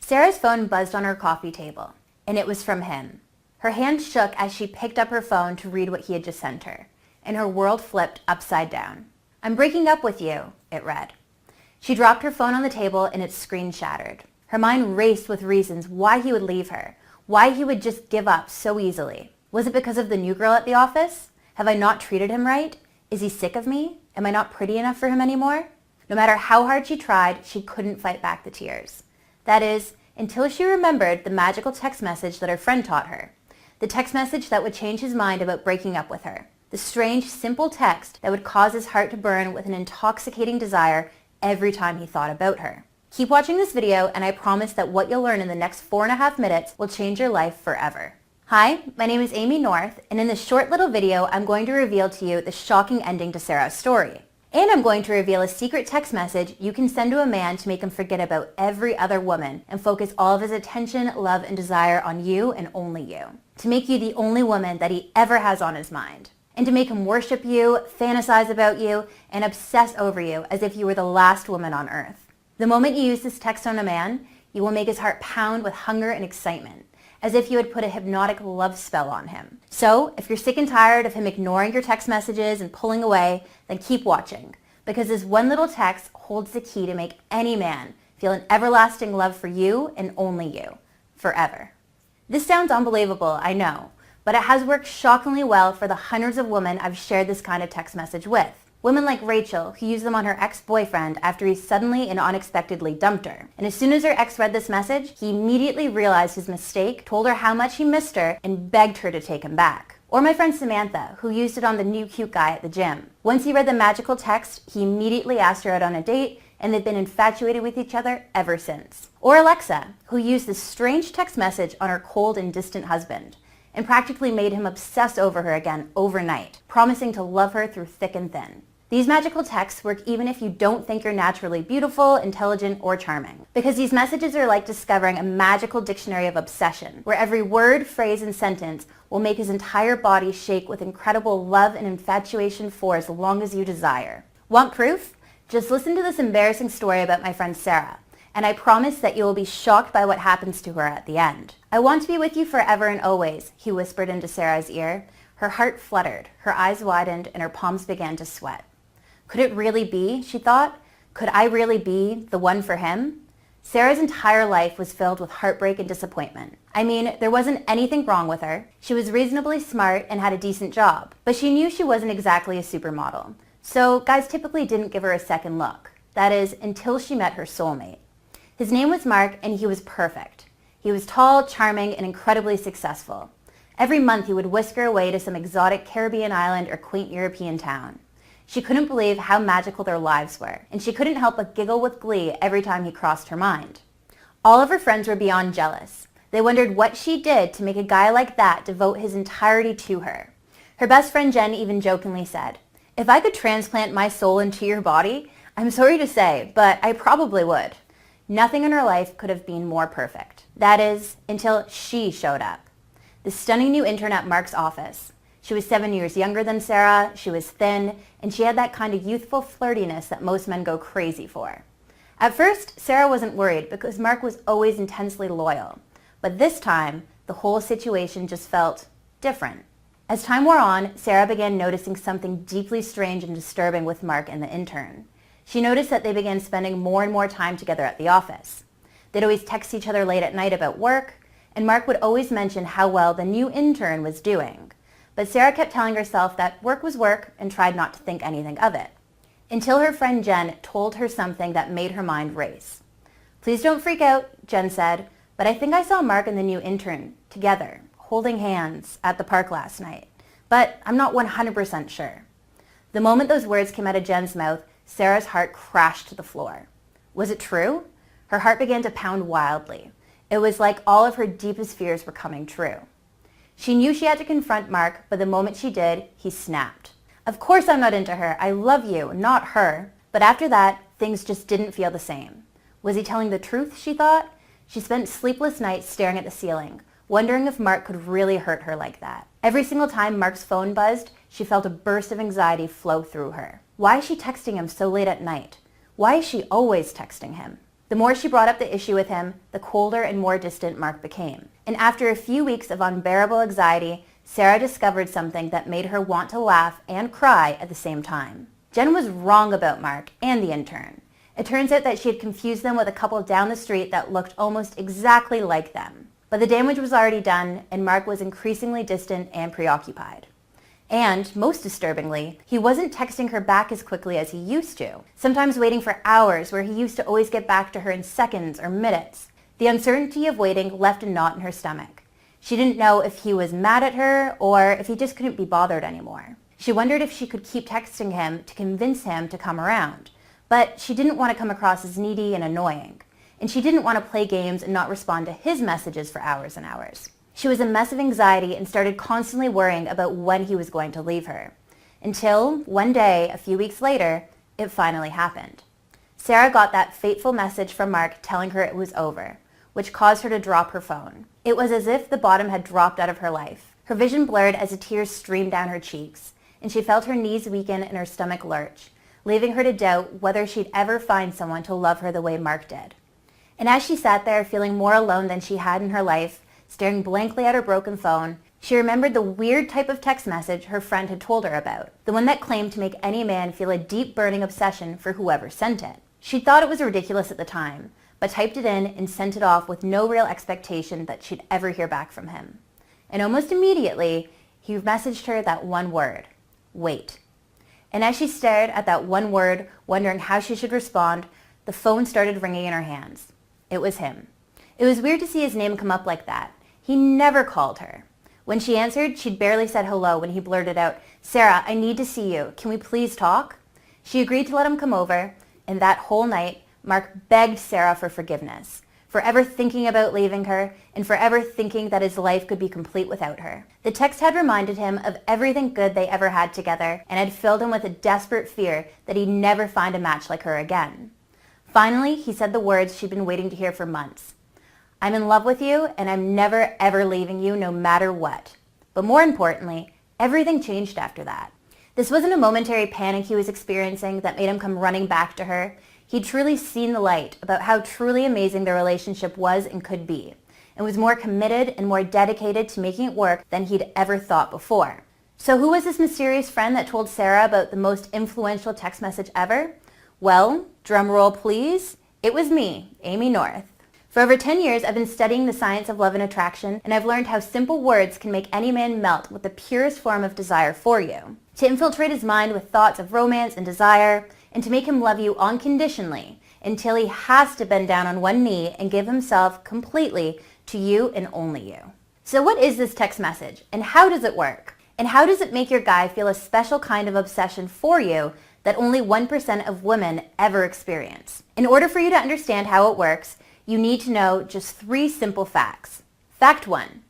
Sarah's phone buzzed on her coffee table, and it was from him. Her hand shook as she picked up her phone to read what he had just sent her, and her world flipped upside down. "I'm breaking up with you," it read. She dropped her phone on the table and its screen shattered. Her mind raced with reasons why he would leave her, why he would just give up so easily. Was it because of the new girl at the office? Have I not treated him right? Is he sick of me? Am I not pretty enough for him anymore? No matter how hard she tried, she couldn't fight back the tears. That is, until she remembered the magical text message that her friend taught her. The text message that would change his mind about breaking up with her. The strange, simple text that would cause his heart to burn with an intoxicating desire every time he thought about her. Keep watching this video, and I promise that what you'll learn in the next 4.5 minutes will change your life forever. Hi, my name is Amy North, and in this short little video, I'm going to reveal to you the shocking ending to Sarah's story. And I'm going to reveal a secret text message you can send to a man to make him forget about every other woman and focus all of his attention, love, and desire on you and only you. To make you the only woman that he ever has on his mind. And to make him worship you, fantasize about you, and obsess over you as if you were the last woman on earth. The moment you use this text on a man, you will make his heart pound with hunger and excitement, as if you had put a hypnotic love spell on him. So, if you're sick and tired of him ignoring your text messages and pulling away, then keep watching, because this one little text holds the key to make any man feel an everlasting love for you and only you, forever. This sounds unbelievable, I know, but it has worked shockingly well for the hundreds of women I've shared this kind of text message with. Women like Rachel, who used them on her ex-boyfriend after he suddenly and unexpectedly dumped her. And as soon as her ex read this message, he immediately realized his mistake, told her how much he missed her, and begged her to take him back. Or my friend Samantha, who used it on the new cute guy at the gym. Once he read the magical text, he immediately asked her out on a date, and they've been infatuated with each other ever since. Or Alexa, who used this strange text message on her cold and distant husband, and practically made him obsess over her again overnight, promising to love her through thick and thin. These magical texts work even if you don't think you're naturally beautiful, intelligent, or charming. Because these messages are like discovering a magical dictionary of obsession, where every word, phrase, and sentence will make his entire body shake with incredible love and infatuation for as long as you desire. Want proof? Just listen to this embarrassing story about my friend Sarah, and I promise that you will be shocked by what happens to her at the end. "I want to be with you forever and always," he whispered into Sarah's ear. Her heart fluttered, her eyes widened, and her palms began to sweat. Could it really be, she thought? Could I really be the one for him? Sarah's entire life was filled with heartbreak and disappointment. I mean, there wasn't anything wrong with her. She was reasonably smart and had a decent job, but she knew she wasn't exactly a supermodel. So guys typically didn't give her a second look. That is, until she met her soulmate. His name was Mark, and he was perfect. He was tall, charming, and incredibly successful. Every month he would whisk her away to some exotic Caribbean island or quaint European town. She couldn't believe how magical their lives were, and she couldn't help but giggle with glee every time he crossed her mind. All of her friends were beyond jealous. They wondered what she did to make a guy like that devote his entirety to her. Her best friend Jen even jokingly said, "If I could transplant my soul into your body, I'm sorry to say, but I probably would." Nothing in her life could have been more perfect. That is, until she showed up. The stunning new intern at Mark's office. She was 7 years younger than Sarah, she was thin, and she had that kind of youthful flirtiness that most men go crazy for. At first, Sarah wasn't worried because Mark was always intensely loyal. But this time, the whole situation just felt different. As time wore on, Sarah began noticing something deeply strange and disturbing with Mark and the intern. She noticed that they began spending more and more time together at the office. They'd always text each other late at night about work, and Mark would always mention how well the new intern was doing. But Sarah kept telling herself that work was work and tried not to think anything of it. Until her friend Jen told her something that made her mind race. "Please don't freak out," Jen said, "but I think I saw Mark and the new intern together, holding hands at the park last night. But I'm not 100% sure." The moment those words came out of Jen's mouth, Sarah's heart crashed to the floor. Was it true? Her heart began to pound wildly. It was like all of her deepest fears were coming true. She knew she had to confront Mark, but the moment she did, he snapped. "Of course I'm not into her. I love you, not her." But after that, things just didn't feel the same. Was he telling the truth, she thought? She spent sleepless nights staring at the ceiling, wondering if Mark could really hurt her like that. Every single time Mark's phone buzzed, she felt a burst of anxiety flow through her. Why is she texting him so late at night? Why is she always texting him? The more she brought up the issue with him, the colder and more distant Mark became. And after a few weeks of unbearable anxiety, Sarah discovered something that made her want to laugh and cry at the same time. Jen was wrong about Mark and the intern. It turns out that she had confused them with a couple down the street that looked almost exactly like them. But the damage was already done, and Mark was increasingly distant and preoccupied. And, most disturbingly, he wasn't texting her back as quickly as he used to, sometimes waiting for hours where he used to always get back to her in seconds or minutes. The uncertainty of waiting left a knot in her stomach. She didn't know if he was mad at her or if he just couldn't be bothered anymore. She wondered if she could keep texting him to convince him to come around, but she didn't want to come across as needy and annoying, and she didn't want to play games and not respond to his messages for hours and hours. She was a mess of anxiety and started constantly worrying about when he was going to leave her. Until, one day, a few weeks later, it finally happened. Sarah got that fateful message from Mark telling her it was over, which caused her to drop her phone. It was as if the bottom had dropped out of her life. Her vision blurred as the tears streamed down her cheeks, and she felt her knees weaken and her stomach lurch, leaving her to doubt whether she'd ever find someone to love her the way Mark did. And as she sat there feeling more alone than she had in her life, staring blankly at her broken phone, she remembered the weird type of text message her friend had told her about, the one that claimed to make any man feel a deep burning obsession for whoever sent it. She thought it was ridiculous at the time, but typed it in and sent it off with no real expectation that she'd ever hear back from him. And almost immediately, he messaged her that one word, wait. And as she stared at that one word, wondering how she should respond, the phone started ringing in her hands. It was him. It was weird to see his name come up like that. He never called her. When she answered, she'd barely said hello when he blurted out, "Sarah, I need to see you. Can we please talk?" She agreed to let him come over, and that whole night, Mark begged Sarah for forgiveness, for ever thinking about leaving her, and for ever thinking that his life could be complete without her. The text had reminded him of everything good they ever had together, and had filled him with a desperate fear that he'd never find a match like her again. Finally, he said the words she'd been waiting to hear for months. "I'm in love with you, and I'm never, ever leaving you, no matter what." But more importantly, everything changed after that. This wasn't a momentary panic he was experiencing that made him come running back to her. He'd truly seen the light about how truly amazing their relationship was and could be, and was more committed and more dedicated to making it work than he'd ever thought before. So who was this mysterious friend that told Sarah about the most influential text message ever? Well, drum roll please, it was me, Amy North. For over 10 years, I've been studying the science of love and attraction, and I've learned how simple words can make any man melt with the purest form of desire for you, to infiltrate his mind with thoughts of romance and desire, and to make him love you unconditionally until he has to bend down on one knee and give himself completely to you and only you. So what is this text message, and how does it work? And how does it make your guy feel a special kind of obsession for you that only 1% of women ever experience? In order for you to understand how it works, you need to know just 3 simple facts. Fact 1.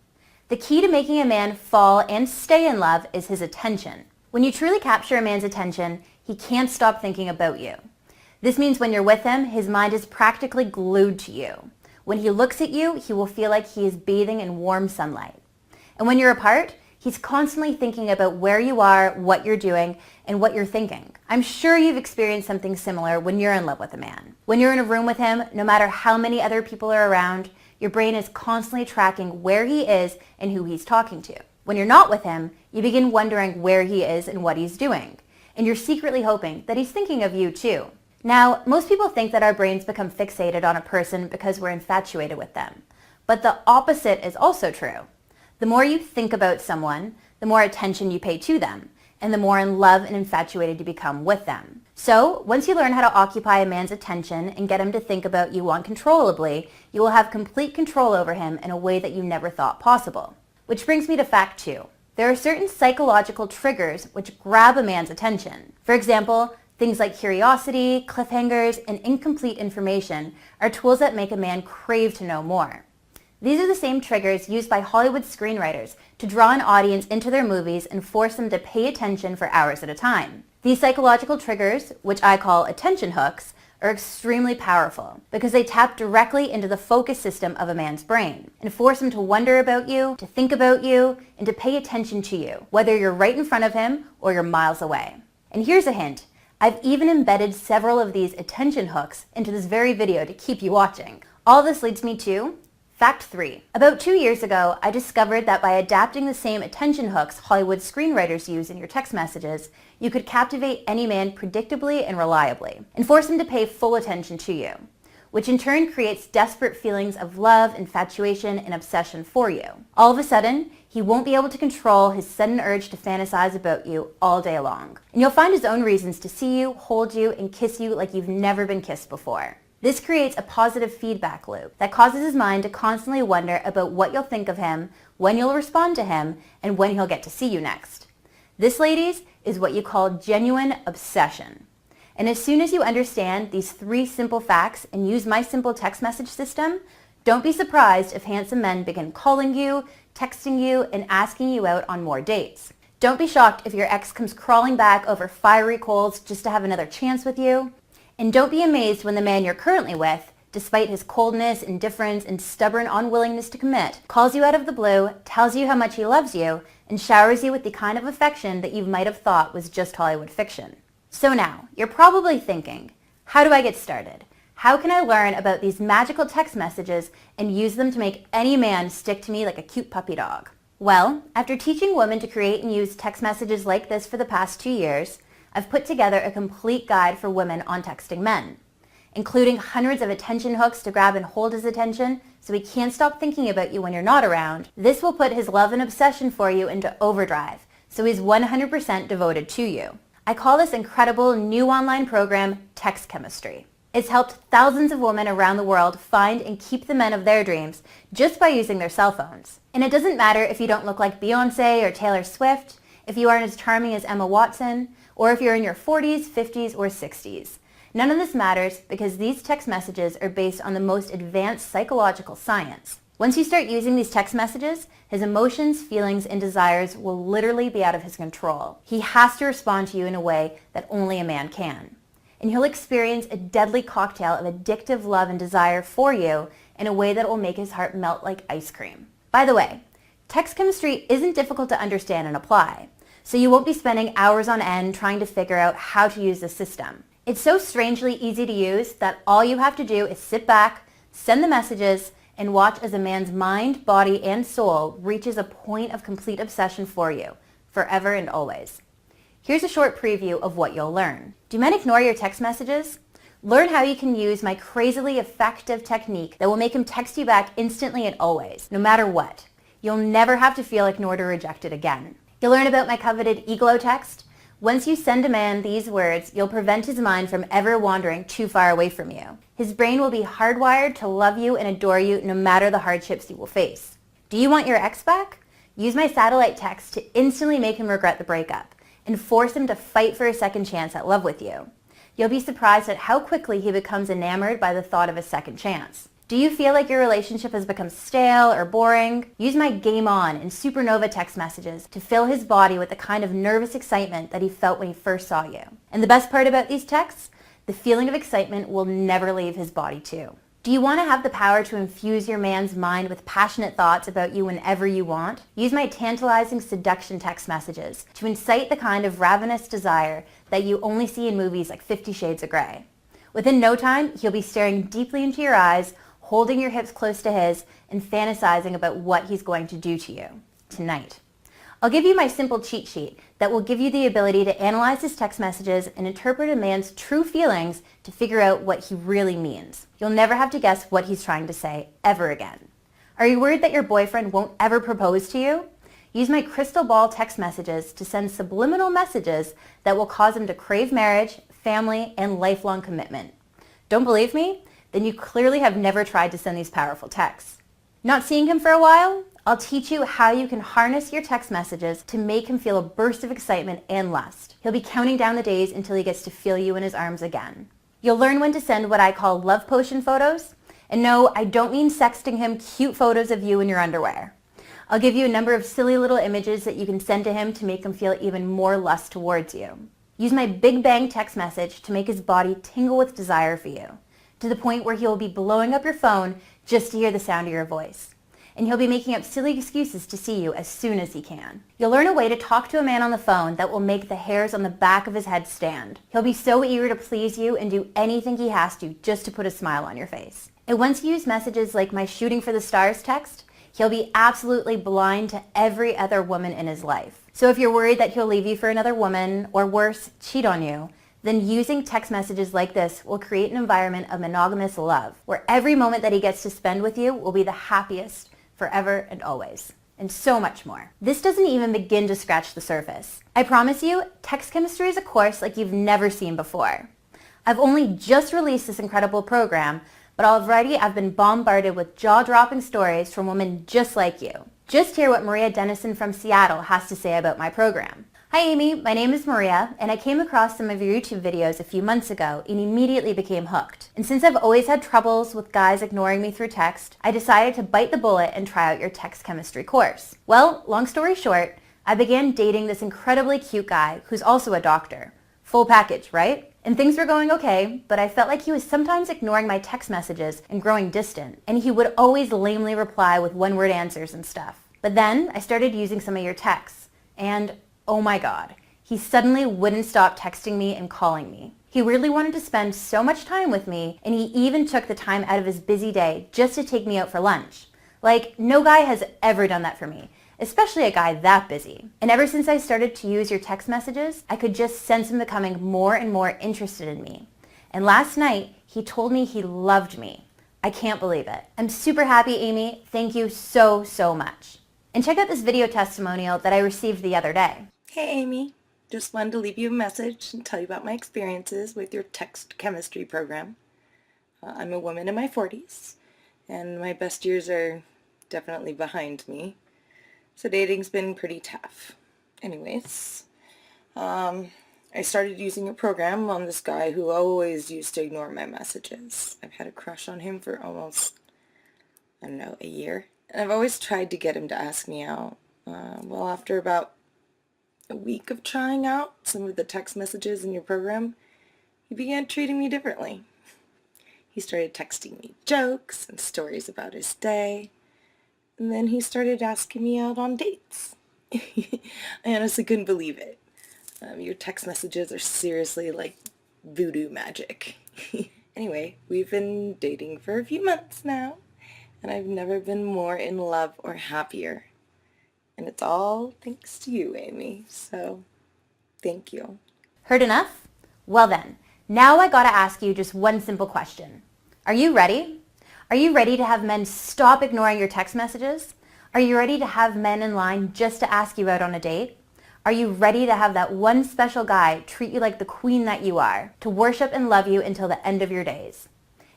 The key to making a man fall and stay in love is his attention. When you truly capture a man's attention, he can't stop thinking about you. This means when you're with him, his mind is practically glued to you. When he looks at you, he will feel like he is bathing in warm sunlight. And when you're apart, he's constantly thinking about where you are, what you're doing, and what you're thinking. I'm sure you've experienced something similar when you're in love with a man. When you're in a room with him, no matter how many other people are around, your brain is constantly tracking where he is and who he's talking to. When you're not with him, you begin wondering where he is and what he's doing. And you're secretly hoping that he's thinking of you too. Now, most people think that our brains become fixated on a person because we're infatuated with them. But the opposite is also true. The more you think about someone, the more attention you pay to them, and the more in love and infatuated you become with them. So, once you learn how to occupy a man's attention and get him to think about you uncontrollably, you will have complete control over him in a way that you never thought possible. Which brings me to fact 2. There are certain psychological triggers which grab a man's attention. For example, things like curiosity, cliffhangers, and incomplete information are tools that make a man crave to know more. These are the same triggers used by Hollywood screenwriters to draw an audience into their movies and force them to pay attention for hours at a time. These psychological triggers, which I call attention hooks, are extremely powerful because they tap directly into the focus system of a man's brain and force him to wonder about you, to think about you, and to pay attention to you, whether you're right in front of him or you're miles away. And here's a hint. I've even embedded several of these attention hooks into this very video to keep you watching. All this leads me to Fact 3. About 2 years ago, I discovered that by adapting the same attention hooks Hollywood screenwriters use in your text messages, you could captivate any man predictably and reliably, and force him to pay full attention to you, which in turn creates desperate feelings of love, infatuation, and obsession for you. All of a sudden, he won't be able to control his sudden urge to fantasize about you all day long. And you'll find his own reasons to see you, hold you, and kiss you like you've never been kissed before. This creates a positive feedback loop that causes his mind to constantly wonder about what you'll think of him, when you'll respond to him, and when he'll get to see you next. This, ladies, is what you call genuine obsession. And as soon as you understand these 3 simple facts and use my simple text message system, don't be surprised if handsome men begin calling you, texting you, and asking you out on more dates. Don't be shocked if your ex comes crawling back over fiery coals just to have another chance with you. And don't be amazed when the man you're currently with, despite his coldness, indifference, and stubborn unwillingness to commit, calls you out of the blue, tells you how much he loves you, and showers you with the kind of affection that you might have thought was just Hollywood fiction. So now, you're probably thinking, how do I get started? How can I learn about these magical text messages and use them to make any man stick to me like a cute puppy dog? Well, after teaching women to create and use text messages like this for the past 2 years, I've put together a complete guide for women on texting men, including hundreds of attention hooks to grab and hold his attention so he can't stop thinking about you when you're not around. This will put his love and obsession for you into overdrive, so he's 100% devoted to you. I call this incredible new online program Text Chemistry. It's helped thousands of women around the world find and keep the men of their dreams just by using their cell phones. And it doesn't matter if you don't look like Beyonce or Taylor Swift, if you aren't as charming as Emma Watson, or if you're in your 40s, 50s, or 60s. None of this matters because these text messages are based on the most advanced psychological science. Once you start using these text messages, his emotions, feelings, and desires will literally be out of his control. He has to respond to you in a way that only a man can. And he'll experience a deadly cocktail of addictive love and desire for you in a way that will make his heart melt like ice cream. By the way, text chemistry isn't difficult to understand and apply, so you won't be spending hours on end trying to figure out how to use the system. It's so strangely easy to use that all you have to do is sit back, send the messages, and watch as a man's mind, body, and soul reaches a point of complete obsession for you, forever and always. Here's a short preview of what you'll learn. Do men ignore your text messages? Learn how you can use my crazily effective technique that will make him text you back instantly and always, no matter what. You'll never have to feel ignored or rejected again. You'll learn about my coveted ego text. Once you send a man these words, you'll prevent his mind from ever wandering too far away from you. His brain will be hardwired to love you and adore you no matter the hardships you will face. Do you want your ex back? Use my satellite text to instantly make him regret the breakup and force him to fight for a second chance at love with you. You'll be surprised at how quickly he becomes enamored by the thought of a second chance. Do you feel like your relationship has become stale or boring? Use my Game On and Supernova text messages to fill his body with the kind of nervous excitement that he felt when he first saw you. And the best part about these texts? The feeling of excitement will never leave his body too. Do you want to have the power to infuse your man's mind with passionate thoughts about you whenever you want? Use my tantalizing seduction text messages to incite the kind of ravenous desire that you only see in movies like 50 Shades of Grey. Within no time, he'll be staring deeply into your eyes, holding your hips close to his, and fantasizing about what he's going to do to you tonight. I'll give you my simple cheat sheet that will give you the ability to analyze his text messages and interpret a man's true feelings to figure out what he really means. You'll never have to guess what he's trying to say ever again. Are you worried that your boyfriend won't ever propose to you? Use my crystal ball text messages to send subliminal messages that will cause him to crave marriage, family, and lifelong commitment. Don't believe me? Then you clearly have never tried to send these powerful texts. Not seeing him for a while? I'll teach you how you can harness your text messages to make him feel a burst of excitement and lust. He'll be counting down the days until he gets to feel you in his arms again. You'll learn when to send what I call love potion photos. And no, I don't mean sexting him cute photos of you in your underwear. I'll give you a number of silly little images that you can send to him to make him feel even more lust towards you. Use my Big Bang text message to make his body tingle with desire for you, to the point where he will be blowing up your phone just to hear the sound of your voice. and he'll be making up silly excuses to see you as soon as he can. You'll learn a way to talk to a man on the phone that will make the hairs on the back of his head stand. He'll be so eager to please you and do anything he has to just to put a smile on your face. And once you use messages like my shooting for the stars text, he'll be absolutely blind to every other woman in his life. So if you're worried that he'll leave you for another woman, or worse, cheat on you, then using text messages like this will create an environment of monogamous love, where every moment that he gets to spend with you will be the happiest forever and always, and so much more. This doesn't even begin to scratch the surface. I promise you, text chemistry is a course like you've never seen before. I've only just released this incredible program, but already I've been bombarded with jaw-dropping stories from women just like you. Just hear what Maria Dennison from Seattle has to say about my program. Hi Amy, my name is Maria, and I came across some of your YouTube videos a few months ago and immediately became hooked. And since I've always had troubles with guys ignoring me through text, I decided to bite the bullet and try out your text chemistry course. Well, long story short, I began dating this incredibly cute guy who's also a doctor. Full package, right? And things were going okay, but I felt like he was sometimes ignoring my text messages and growing distant, and he would always lamely reply with one-word answers and stuff. But then I started using some of your texts, and oh my God, he suddenly wouldn't stop texting me and calling me. He really wanted to spend so much time with me, and he even took the time out of his busy day just to take me out for lunch. Like, no guy has ever done that for me, especially a guy that busy. And ever since I started to use your text messages, I could just sense him becoming more and more interested in me. And last night, he told me he loved me. I can't believe it. I'm super happy, Amy. Thank you so, so much. And check out this video testimonial that I received the other day. Hey Amy, just wanted to leave you a message and tell you about my experiences with your text chemistry program. I'm a woman in my 40s, and my best years are definitely behind me, so dating's been pretty tough. Anyways, I started using your program on this guy who always used to ignore my messages. I've had a crush on him for almost, I don't know, a year, and I've always tried to get him to ask me out. Well, after about a week of trying out some of the text messages in your program, he began treating me differently. He started texting me jokes and stories about his day, and then he started asking me out on dates. I honestly couldn't believe it. Your text messages are seriously like voodoo magic. Anyway, we've been dating for a few months now, and I've never been more in love or happier. And it's all thanks to you, Amy, so thank you. Heard enough? Well then, now I gotta ask you just one simple question. Are you ready? Are you ready to have men stop ignoring your text messages? Are you ready to have men in line just to ask you out on a date? Are you ready to have that one special guy treat you like the queen that you are, to worship and love you until the end of your days?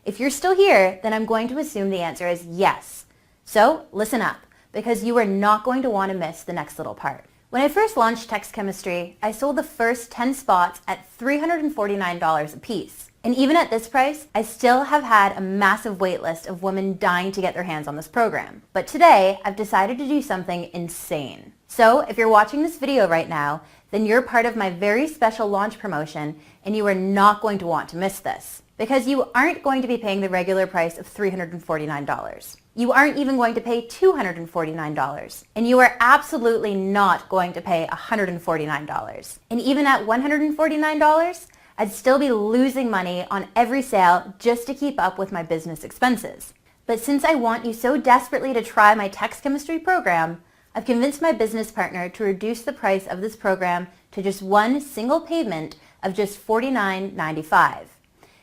If you're still here, then I'm going to assume the answer is yes. So listen up, because you are not going to want to miss the next little part. When I first launched text chemistry, I sold the first 10 spots at $349 a piece. And even at this price, I still have had a massive wait list of women dying to get their hands on this program. But today, I've decided to do something insane. So if you're watching this video right now, then you're part of my very special launch promotion, and you are not going to want to miss this. Because you aren't going to be paying the regular price of $349. You aren't even going to pay $249. And you are absolutely not going to pay $149. And even at $149, I'd still be losing money on every sale just to keep up with my business expenses. But since I want you so desperately to try my text chemistry program, I've convinced my business partner to reduce the price of this program to just one single payment of just $49.95.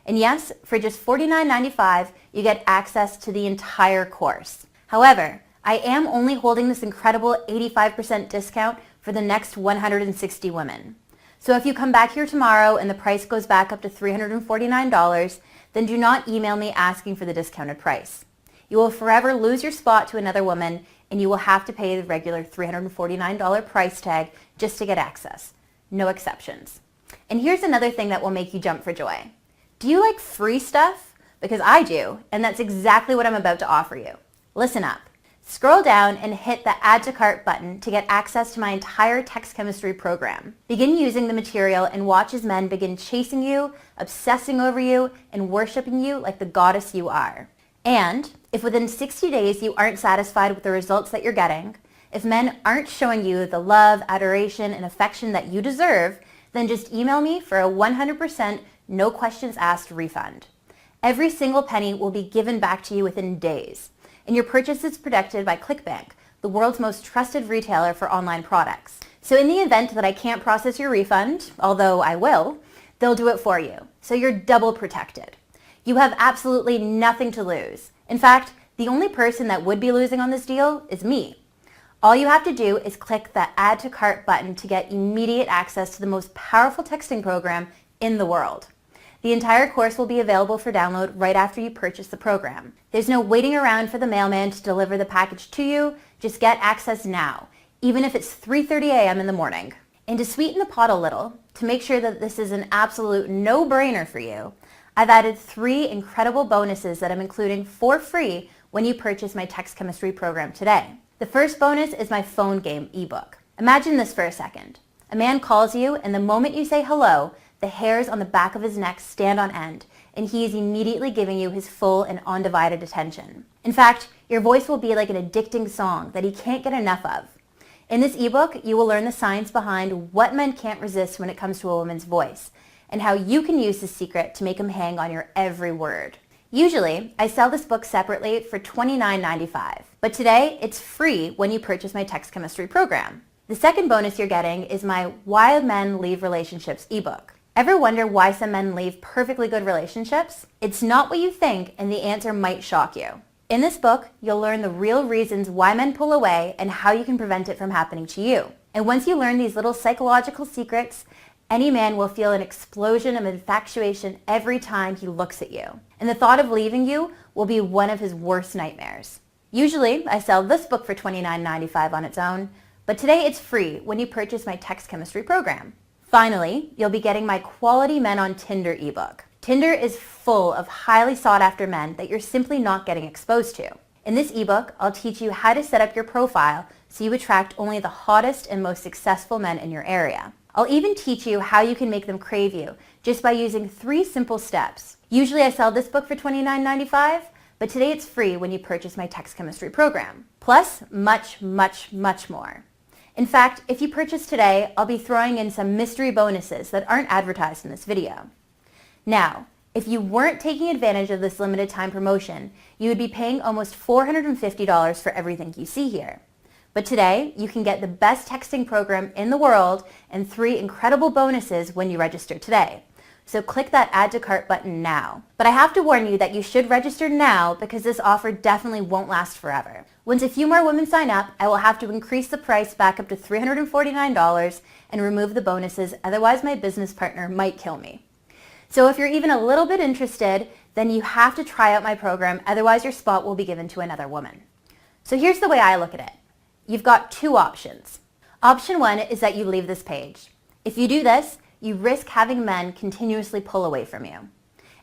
And yes, for just $49.95, you get access to the entire course. However, I am only holding this incredible 85% discount for the next 160 women. So if you come back here tomorrow and the price goes back up to $349, then do not email me asking for the discounted price. You will forever lose your spot to another woman, and you will have to pay the regular $349 price tag just to get access. No exceptions. And here's another thing that will make you jump for joy. Do you like free stuff? Because I do, and that's exactly what I'm about to offer you. Listen up. Scroll down and hit the Add to Cart button to get access to my entire text chemistry program. Begin using the material and watch as men begin chasing you, obsessing over you, and worshiping you like the goddess you are. And if within 60 days you aren't satisfied with the results that you're getting, if men aren't showing you the love, adoration, and affection that you deserve, then just email me for a 100% no questions asked refund. Every single penny will be given back to you within days, and your purchase is protected by ClickBank, the world's most trusted retailer for online products. So in the event that I can't process your refund, although I will, they'll do it for you. So you're double protected. You have absolutely nothing to lose. In fact, the only person that would be losing on this deal is me. All you have to do is click that Add to Cart button to get immediate access to the most powerful texting program in the world. The entire course will be available for download right after you purchase the program. There's no waiting around for the mailman to deliver the package to you. Just get access now, even if it's 3:30 a.m. in the morning. And to sweeten the pot a little, to make sure that this is an absolute no-brainer for you, I've added 3 incredible bonuses that I'm including for free when you purchase my text chemistry program today. The first bonus is my phone game ebook. Imagine this for a second. A man calls you, and the moment you say hello, the hairs on the back of his neck stand on end, and he is immediately giving you his full and undivided attention. In fact, your voice will be like an addicting song that he can't get enough of. In this ebook, you will learn the science behind what men can't resist when it comes to a woman's voice, and how you can use this secret to make him hang on your every word. Usually, I sell this book separately for $29.95, but today it's free when you purchase my text chemistry program. The second bonus you're getting is my Why Men Leave Relationships ebook. Ever wonder why some men leave perfectly good relationships? It's not what you think, and the answer might shock you. In this book, you'll learn the real reasons why men pull away and how you can prevent it from happening to you. And once you learn these little psychological secrets, any man will feel an explosion of infatuation every time he looks at you. And the thought of leaving you will be one of his worst nightmares. Usually, I sell this book for $29.95 on its own, but today it's free when you purchase my text chemistry program. Finally, you'll be getting my Quality Men on Tinder ebook. Tinder is full of highly sought after men that you're simply not getting exposed to. In this ebook, I'll teach you how to set up your profile so you attract only the hottest and most successful men in your area. I'll even teach you how you can make them crave you just by using 3 simple steps. Usually I sell this book for $29.95, but today it's free when you purchase my text chemistry program. Plus, much, much, much more. In fact, if you purchase today, I'll be throwing in some mystery bonuses that aren't advertised in this video. Now, if you weren't taking advantage of this limited time promotion, you would be paying almost $450 for everything you see here. But today, you can get the best texting program in the world and 3 incredible bonuses when you register today. So click that Add to Cart button now. But I have to warn you that you should register now because this offer definitely won't last forever. Once a few more women sign up, I will have to increase the price back up to $349 and remove the bonuses, otherwise my business partner might kill me. So if you're even a little bit interested, then you have to try out my program, otherwise your spot will be given to another woman. So here's the way I look at it. You've got 2 options. Option 1 is that you leave this page. If you do this, you risk having men continuously pull away from you.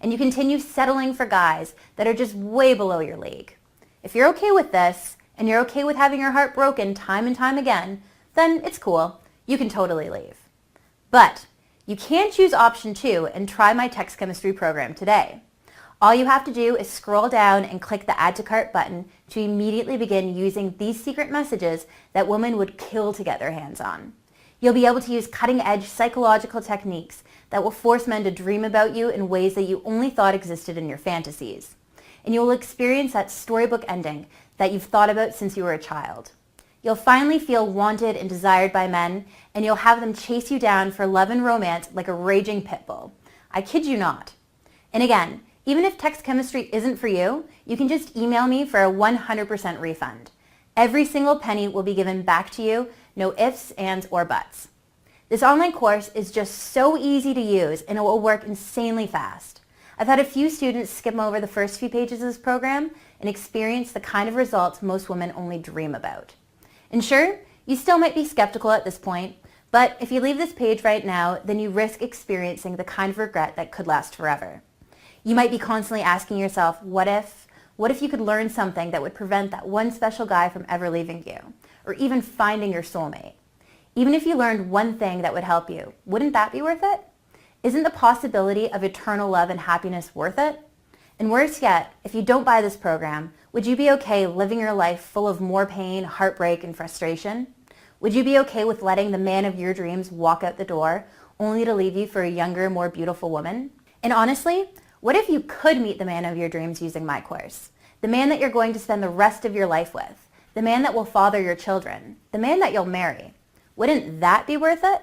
And you continue settling for guys that are just way below your league. If you're okay with this, and you're okay with having your heart broken time and time again, then it's cool. You can totally leave. But you can choose option 2 and try my text chemistry program today. All you have to do is scroll down and click the Add to Cart button to immediately begin using these secret messages that women would kill to get their hands on. You'll be able to use cutting-edge psychological techniques that will force men to dream about you in ways that you only thought existed in your fantasies. And you'll experience that storybook ending that you've thought about since you were a child. You'll finally feel wanted and desired by men, and you'll have them chase you down for love and romance like a raging pit bull. I kid you not. And again, even if text chemistry isn't for you, you can just email me for a 100% refund. Every single penny will be given back to you, no ifs, ands, or buts. This online course is just so easy to use and it will work insanely fast. I've had a few students skim over the first few pages of this program and experience the kind of results most women only dream about. And sure, you still might be skeptical at this point, but if you leave this page right now, then you risk experiencing the kind of regret that could last forever. You might be constantly asking yourself, what if you could learn something that would prevent that one special guy from ever leaving you, or even finding your soulmate? Even if you learned one thing that would help you, wouldn't that be worth it? Isn't the possibility of eternal love and happiness worth it? And worse yet, if you don't buy this program, would you be okay living your life full of more pain, heartbreak, and frustration? Would you be okay with letting the man of your dreams walk out the door only to leave you for a younger, more beautiful woman? And honestly, what if you could meet the man of your dreams using my course? The man that you're going to spend the rest of your life with. The man that will father your children. The man that you'll marry. Wouldn't that be worth it?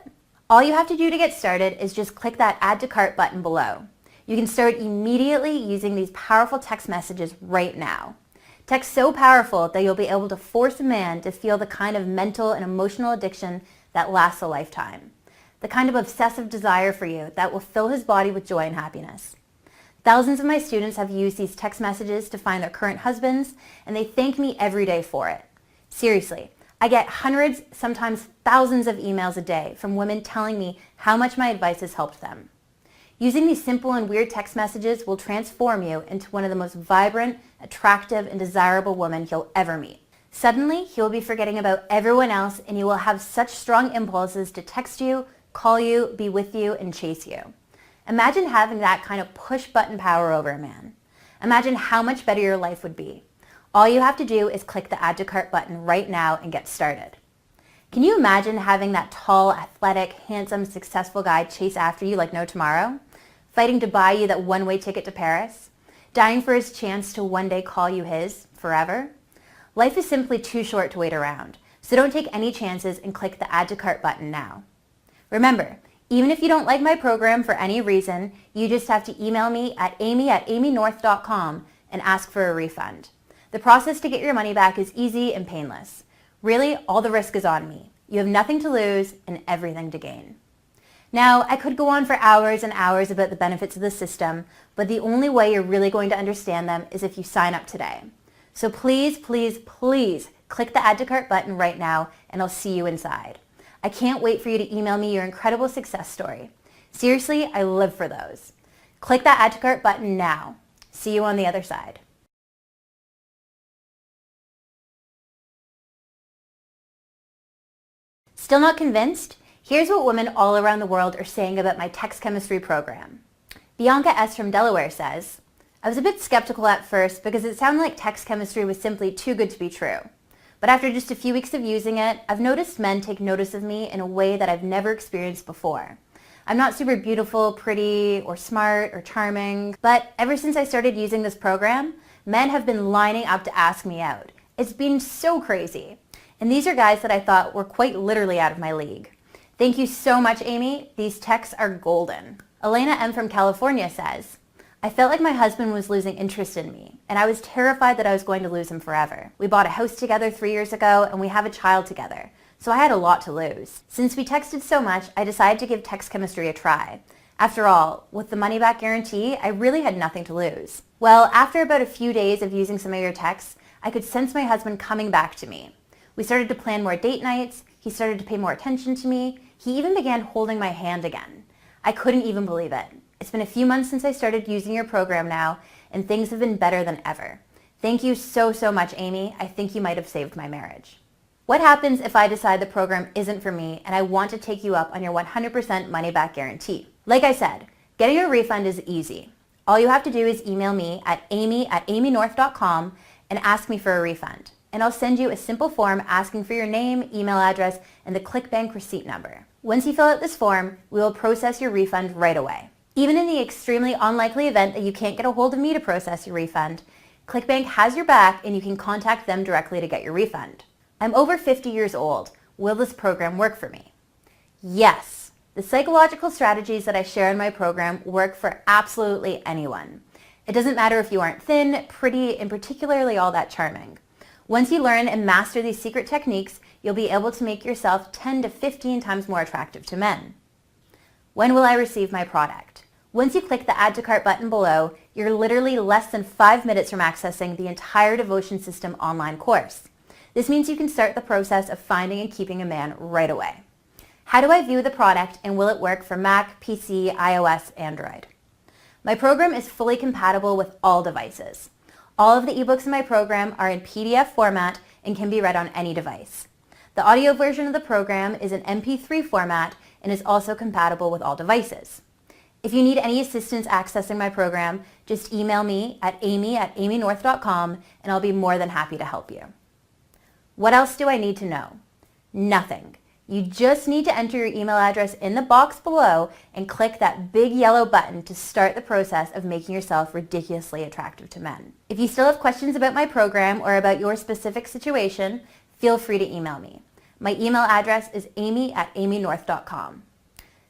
All you have to do to get started is just click that Add to Cart button below. You can start immediately using these powerful text messages right now. Text so powerful that you'll be able to force a man to feel the kind of mental and emotional addiction that lasts a lifetime. The kind of obsessive desire for you that will fill his body with joy and happiness. Thousands of my students have used these text messages to find their current husbands, and they thank me every day for it. Seriously, I get hundreds, sometimes thousands of emails a day from women telling me how much my advice has helped them. Using these simple and weird text messages will transform you into one of the most vibrant, attractive, and desirable women you'll ever meet. Suddenly, you'll be forgetting about everyone else, and you will have such strong impulses to text you, call you, be with you, and chase you. Imagine having that kind of push-button power over a man. Imagine how much better your life would be. All you have to do is click the Add to Cart button right now and get started. Can you imagine having that tall, athletic, handsome, successful guy chase after you like no tomorrow? Fighting to buy you that one-way ticket to Paris? Dying for his chance to one day call you his, forever? Life is simply too short to wait around, so don't take any chances and click the Add to Cart button now. Remember, even if you don't like my program for any reason, you just have to email me at amy@amynorth.com and ask for a refund. The process to get your money back is easy and painless. Really, all the risk is on me. You have nothing to lose and everything to gain. Now, I could go on for hours and hours about the benefits of the system, but the only way you're really going to understand them is if you sign up today. So please, please, please click the Add to Cart button right now and I'll see you inside. I can't wait for you to email me your incredible success story. Seriously, I live for those. Click that Add to Cart button now. See you on the other side. Still not convinced? Here's what women all around the world are saying about my text chemistry program. Bianca S. from Delaware says, I was a bit skeptical at first because it sounded like text chemistry was simply too good to be true. But after just a few weeks of using it, I've noticed men take notice of me in a way that I've never experienced before. I'm not super beautiful, pretty, or smart, or charming, but ever since I started using this program, men have been lining up to ask me out. It's been so crazy. And these are guys that I thought were quite literally out of my league. Thank you so much, Amy. These texts are golden. Elena M. from California says, I felt like my husband was losing interest in me, and I was terrified that I was going to lose him forever. We bought a house together 3 years ago, and we have a child together, so I had a lot to lose. Since we texted so much, I decided to give text chemistry a try. After all, with the money-back guarantee, I really had nothing to lose. Well, after about a few days of using some of your texts, I could sense my husband coming back to me. We started to plan more date nights, he started to pay more attention to me, he even began holding my hand again. I couldn't even believe it. It's been a few months since I started using your program now, and things have been better than ever. Thank you so, so much, Amy. I think you might have saved my marriage. What happens if I decide the program isn't for me and I want to take you up on your 100% money-back guarantee? Like I said, getting a refund is easy. All you have to do is email me at amy@amynorth.com and ask me for a refund. And I'll send you a simple form asking for your name, email address, and the ClickBank receipt number. Once you fill out this form, we will process your refund right away. Even in the extremely unlikely event that you can't get a hold of me to process your refund, ClickBank has your back and you can contact them directly to get your refund. I'm over 50 years old. Will this program work for me? Yes. The psychological strategies that I share in my program work for absolutely anyone. It doesn't matter if you aren't thin, pretty, and particularly all that charming. Once you learn and master these secret techniques, you'll be able to make yourself 10 to 15 times more attractive to men. When will I receive my product? Once you click the Add to Cart button below, you're literally less than 5 minutes from accessing the entire Devotion System online course. This means you can start the process of finding and keeping a man right away. How do I view the product and will it work for Mac, PC, iOS, Android? My program is fully compatible with all devices. All of the ebooks in my program are in PDF format and can be read on any device. The audio version of the program is in MP3 format and is also compatible with all devices. If you need any assistance accessing my program, just email me at amy@amynorth.com and I'll be more than happy to help you. What else do I need to know? Nothing. You just need to enter your email address in the box below and click that big yellow button to start the process of making yourself ridiculously attractive to men. If you still have questions about my program or about your specific situation, feel free to email me. My email address is amy@amynorth.com.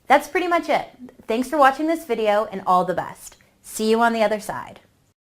That's pretty much it. Thanks for watching this video and all the best. See you on the other side.